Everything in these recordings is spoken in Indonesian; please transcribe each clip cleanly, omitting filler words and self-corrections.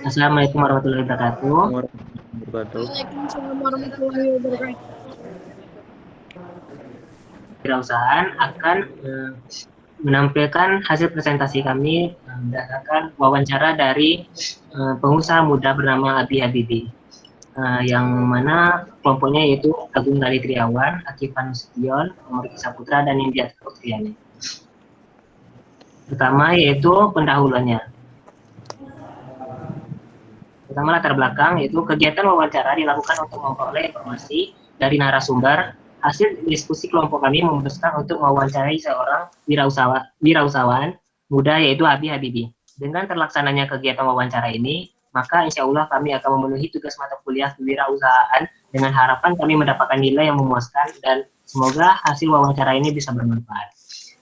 Assalamualaikum warahmatullahi wabarakatuh. Warahmatullahi wabarakatuh. Waalaikumsalam warahmatullahi wabarakatuh. Kewirausahaan akan menampilkan hasil presentasi kami berdasarkan wawancara dari pengusaha muda bernama Abi Habibie, yang mana kelompoknya yaitu Agung Gali Triawan, Akifan Nasution, Omar Saputra, dan India Triani. Pertama yaitu pendahuluannya. Pertama latar belakang yaitu kegiatan wawancara dilakukan untuk memperoleh informasi dari narasumber. Hasil diskusi kelompok kami memutuskan untuk mewawancarai seorang wirausahawan muda yaitu Abi Habibie. Dengan terlaksananya kegiatan wawancara ini, maka insya Allah kami akan memenuhi tugas mata kuliah kewirausahaan dengan harapan kami mendapatkan nilai yang memuaskan dan semoga hasil wawancara ini bisa bermanfaat.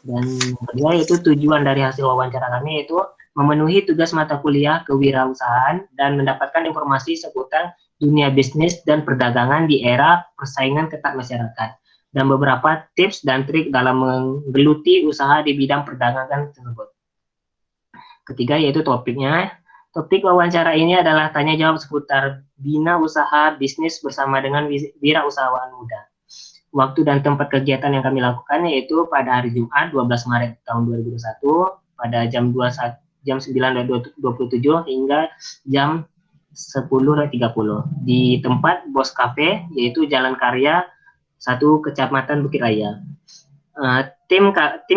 Dan kedua yaitu tujuan dari hasil wawancara kami yaitu memenuhi tugas mata kuliah kewirausahaan dan mendapatkan informasi seputar dunia bisnis dan perdagangan di era persaingan ketat masyarakat dan beberapa tips dan trik dalam menggeluti usaha di bidang perdagangan tersebut. Ketiga yaitu topiknya. Topik wawancara ini adalah tanya jawab seputar bina usaha bisnis bersama dengan wirausahawan muda. Waktu dan tempat kegiatan yang kami lakukan yaitu pada hari Jumat 12 Maret tahun 2021 pada jam 9.27 hingga jam 10.30 di tempat Bos Cafe yaitu Jalan Karya 1 Kecamatan Bukit Raya. Tim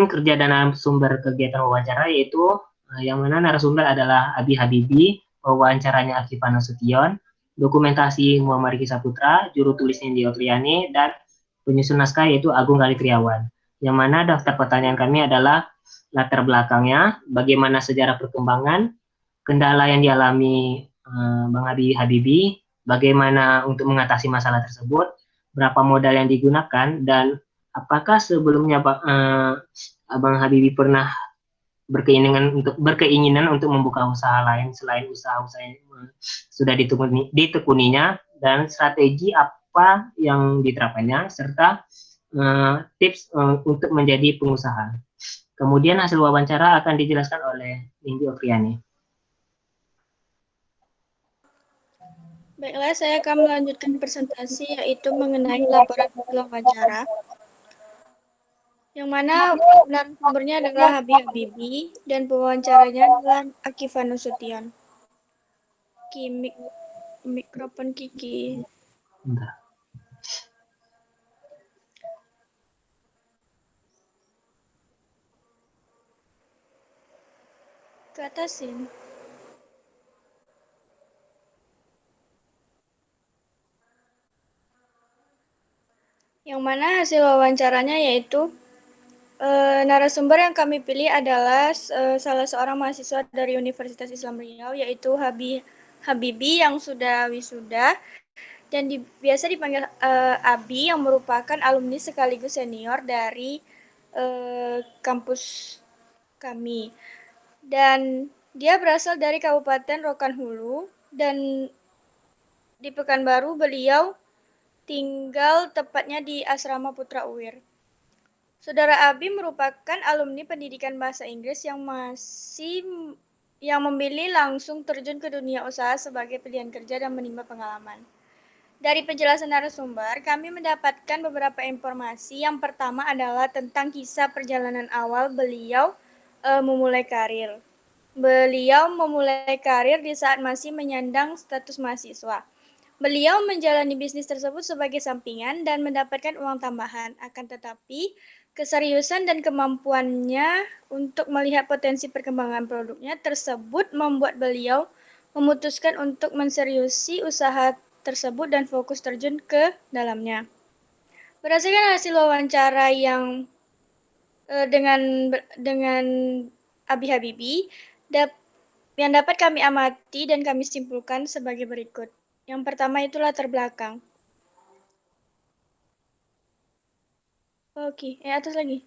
kerja dan narasumber kegiatan wawancara yaitu yang mana narasumber adalah Abi Habibie, wawancaranya Akifan Nasution, dokumentasi Muhammad Riki Saputra, juru tulis India Triani, dan penyusun naskah yaitu Agung Gali Triawan. Yang mana daftar pertanyaan kami adalah latar belakangnya, bagaimana sejarah perkembangan, kendala yang dialami Bang Abi Habibie, bagaimana untuk mengatasi masalah tersebut, berapa modal yang digunakan, dan apakah sebelumnya Abang Habibie pernah berkeinginan untuk membuka usaha lain selain usaha-usaha yang sudah ditekuninya, dan strategi apa yang diterapkannya serta tips untuk menjadi pengusaha. Kemudian hasil wawancara akan dijelaskan oleh Indi Okriani. Baiklah, saya akan melanjutkan presentasi yaitu mengenai laporan wawancara. Yang mana narasumbernya adalah Habib Habibie dan pewawancaranya adalah Akifan Nasution. Mikrofon Kiki. Bentar. Ke atasin. Yang mana hasil wawancaranya yaitu narasumber yang kami pilih adalah salah seorang mahasiswa dari Universitas Islam Riau yaitu Habibie yang sudah wisuda dan biasa dipanggil Abi yang merupakan alumni sekaligus senior dari kampus kami. Dan dia berasal dari Kabupaten Rokan Hulu dan di Pekanbaru beliau tinggal tepatnya di Asrama Putra UIR. Saudara Abi merupakan alumni pendidikan bahasa Inggris yang memilih langsung terjun ke dunia usaha sebagai pilihan kerja dan menimba pengalaman. Dari penjelasan narasumber, kami mendapatkan beberapa informasi. Yang pertama adalah tentang kisah perjalanan awal beliau memulai karir. Beliau memulai karir di saat masih menyandang status mahasiswa. Beliau menjalani bisnis tersebut sebagai sampingan dan mendapatkan uang tambahan. Akan tetapi, keseriusan dan kemampuannya untuk melihat potensi perkembangan produknya tersebut membuat beliau memutuskan untuk menseriusi usaha tersebut dan fokus terjun ke dalamnya. Berdasarkan hasil wawancara yang dengan Abi Habibie, yang dapat kami amati dan kami simpulkan sebagai berikut. Yang pertama itu latar belakang. Oke, atas lagi.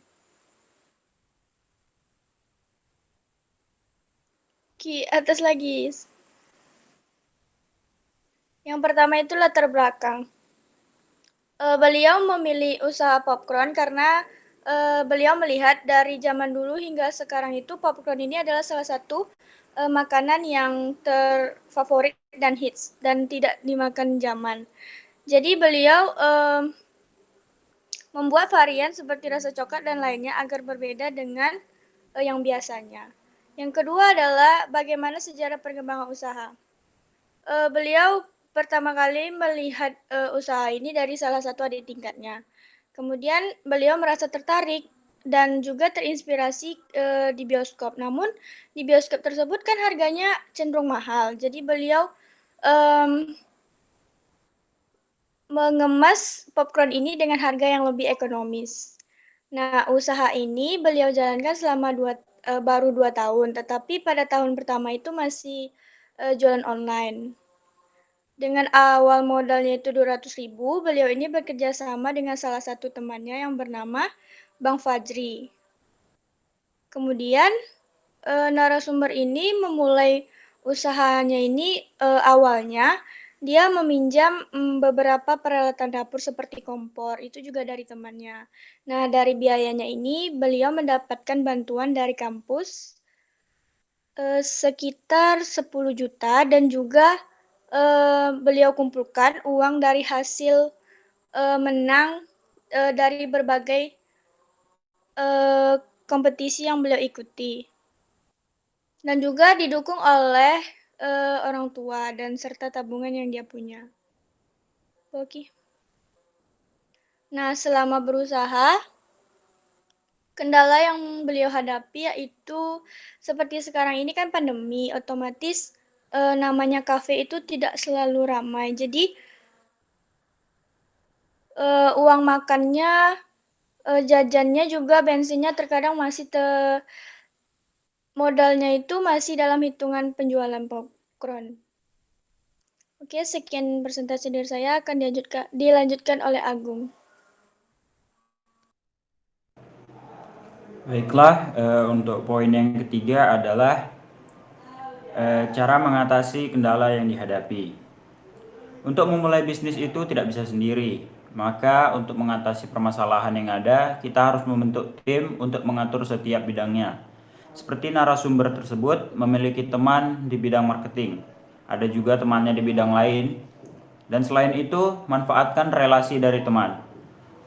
Atas lagi. Yang pertama itu latar belakang. Beliau memilih usaha popcorn karena beliau melihat dari zaman dulu hingga sekarang itu popcorn ini adalah salah satu makanan yang terfavorit dan hits dan tidak dimakan zaman. Jadi beliau membuat varian seperti rasa coklat dan lainnya agar berbeda dengan yang biasanya. Yang kedua adalah bagaimana sejarah perkembangan usaha. Beliau pertama kali melihat usaha ini dari salah satu adik tingkatnya. Kemudian beliau merasa tertarik dan juga terinspirasi di bioskop. Namun di bioskop tersebut kan harganya cenderung mahal. Jadi beliau mengemas popcorn ini dengan harga yang lebih ekonomis. Nah, usaha ini beliau jalankan selama baru 2 tahun, tetapi pada tahun pertama itu masih jualan online. Dengan awal modalnya itu 200.000, beliau ini bekerja sama dengan salah satu temannya yang bernama Bang Fajri. Kemudian narasumber ini memulai usahanya ini awalnya dia meminjam beberapa peralatan dapur seperti kompor, itu juga dari temannya. Nah, dari biayanya ini beliau mendapatkan bantuan dari kampus sekitar 10 juta dan juga beliau kumpulkan uang dari hasil menang dari berbagai kompetisi yang beliau ikuti. Dan juga didukung oleh orang tua dan serta tabungan yang dia punya. Oke. Nah, selama berusaha, kendala yang beliau hadapi yaitu seperti sekarang ini kan pandemi, otomatis namanya kafe itu tidak selalu ramai. Jadi uang makannya, jajannya juga bensinnya terkadang masih modalnya itu masih dalam hitungan penjualan popcorn. Oke, sekian presentasi dari saya akan dilanjutkan oleh Agung. Baiklah, untuk poin yang ketiga adalah cara mengatasi kendala yang dihadapi. Untuk memulai bisnis itu tidak bisa sendiri, maka untuk mengatasi permasalahan yang ada, kita harus membentuk tim untuk mengatur setiap bidangnya. Seperti narasumber tersebut memiliki teman di bidang marketing, ada juga temannya di bidang lain, dan selain itu manfaatkan relasi dari teman,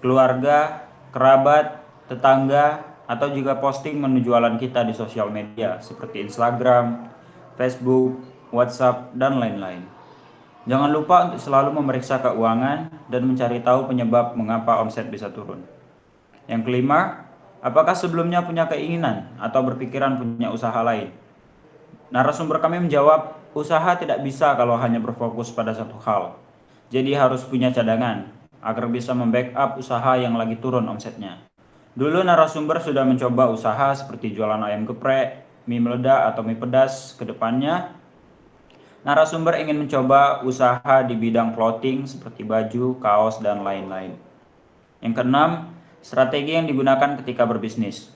keluarga, kerabat, tetangga, atau juga posting menu jualan kita di sosial media seperti Instagram, Facebook, WhatsApp, dan lain-lain. Jangan lupa untuk selalu memeriksa keuangan dan mencari tahu penyebab mengapa omset bisa turun. Yang kelima, apakah sebelumnya punya keinginan atau berpikiran punya usaha lain? Narasumber kami menjawab, usaha tidak bisa kalau hanya berfokus pada satu hal. Jadi harus punya cadangan agar bisa membackup usaha yang lagi turun omsetnya. Dulu narasumber sudah mencoba usaha seperti jualan ayam geprek, mie meledak atau mie pedas. Kedepannya narasumber ingin mencoba usaha di bidang clothing seperti baju, kaos, dan lain-lain. Yang keenam, strategi yang digunakan ketika berbisnis.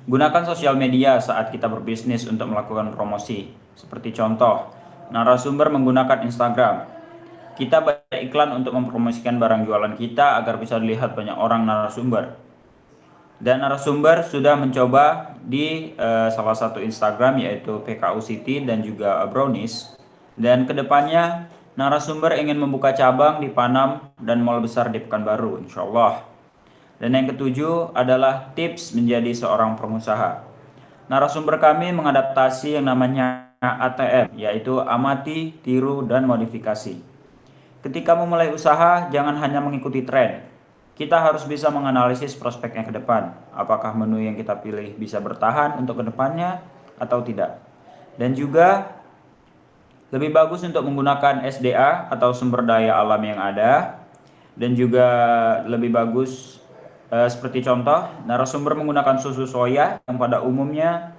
Gunakan sosial media saat kita berbisnis untuk melakukan promosi. Seperti contoh, narasumber menggunakan Instagram. Kita bayar iklan untuk mempromosikan barang jualan kita agar bisa dilihat banyak orang narasumber. Dan narasumber sudah mencoba di salah satu Instagram yaitu PKU City dan juga Brownies. Dan kedepannya narasumber ingin membuka cabang di Panam dan mall besar di Pekanbaru, insya Allah. Dan yang ketujuh adalah tips menjadi seorang pengusaha. Narasumber kami mengadaptasi yang namanya ATM, yaitu amati, tiru, dan modifikasi. Ketika memulai usaha, jangan hanya mengikuti tren. Kita harus bisa menganalisis prospeknya ke depan. Apakah menu yang kita pilih bisa bertahan untuk ke depannya atau tidak. Dan juga lebih bagus untuk menggunakan SDA atau sumber daya alam yang ada. Dan juga lebih bagus seperti contoh, narasumber menggunakan susu soya yang pada umumnya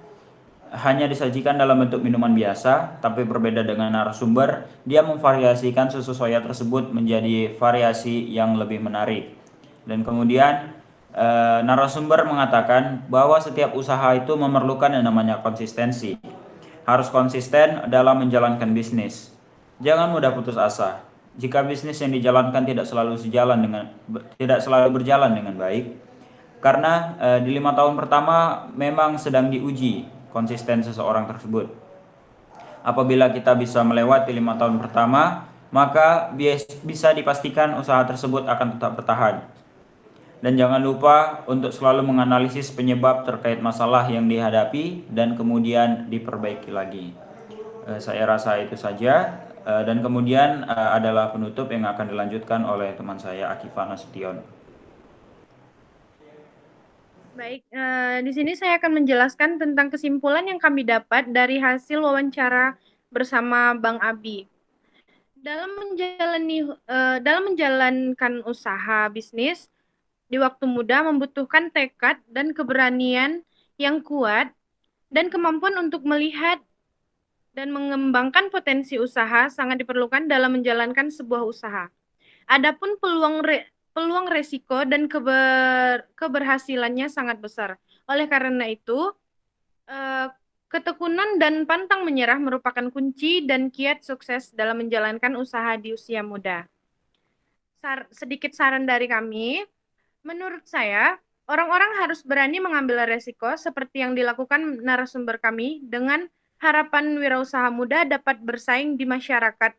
hanya disajikan dalam bentuk minuman biasa, tapi berbeda dengan narasumber, dia memvariasikan susu soya tersebut menjadi variasi yang lebih menarik. Dan kemudian narasumber mengatakan bahwa setiap usaha itu memerlukan yang namanya konsistensi. Harus konsisten dalam menjalankan bisnis. Jangan mudah putus asa. Jika bisnis yang dijalankan tidak selalu berjalan dengan baik, Karena di 5 tahun pertama memang sedang diuji konsisten seseorang tersebut. Apabila kita bisa melewati 5 tahun pertama, maka bisa dipastikan usaha tersebut akan tetap bertahan. Dan jangan lupa untuk selalu menganalisis penyebab terkait masalah yang dihadapi dan kemudian diperbaiki lagi. Saya rasa itu saja. Dan kemudian adalah penutup yang akan dilanjutkan oleh teman saya Akifah Nasution. Baik, di sini saya akan menjelaskan tentang kesimpulan yang kami dapat dari hasil wawancara bersama Bang Abi. Dalam menjalankan usaha bisnis di waktu muda membutuhkan tekad dan keberanian yang kuat dan kemampuan untuk melihat dan mengembangkan potensi usaha sangat diperlukan dalam menjalankan sebuah usaha. Adapun peluang resiko dan keberhasilannya sangat besar. Oleh karena itu, ketekunan dan pantang menyerah merupakan kunci dan kiat sukses dalam menjalankan usaha di usia muda. Sedikit saran dari kami, menurut saya, orang-orang harus berani mengambil resiko seperti yang dilakukan narasumber kami dengan harapan wirausaha muda dapat bersaing di masyarakat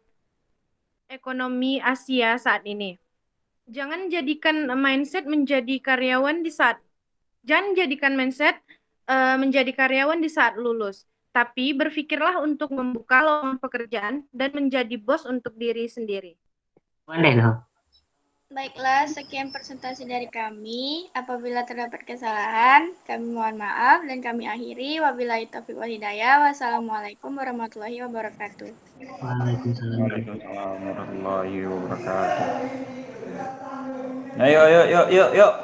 ekonomi Asia saat ini. Jangan jadikan mindset menjadi karyawan di saat menjadi karyawan di saat lulus, tapi berpikirlah untuk membuka lowongan pekerjaan dan menjadi bos untuk diri sendiri. Pandai loh. Baiklah, sekian presentasi dari kami. Apabila terdapat kesalahan, kami mohon maaf dan kami akhiri. Wabillahi taufiq wal hidayah. Wassalamualaikum warahmatullahi wabarakatuh. Waalaikumsalam. Waalaikumsalam warahmatullahi wabarakatuh. Ayo, yuk.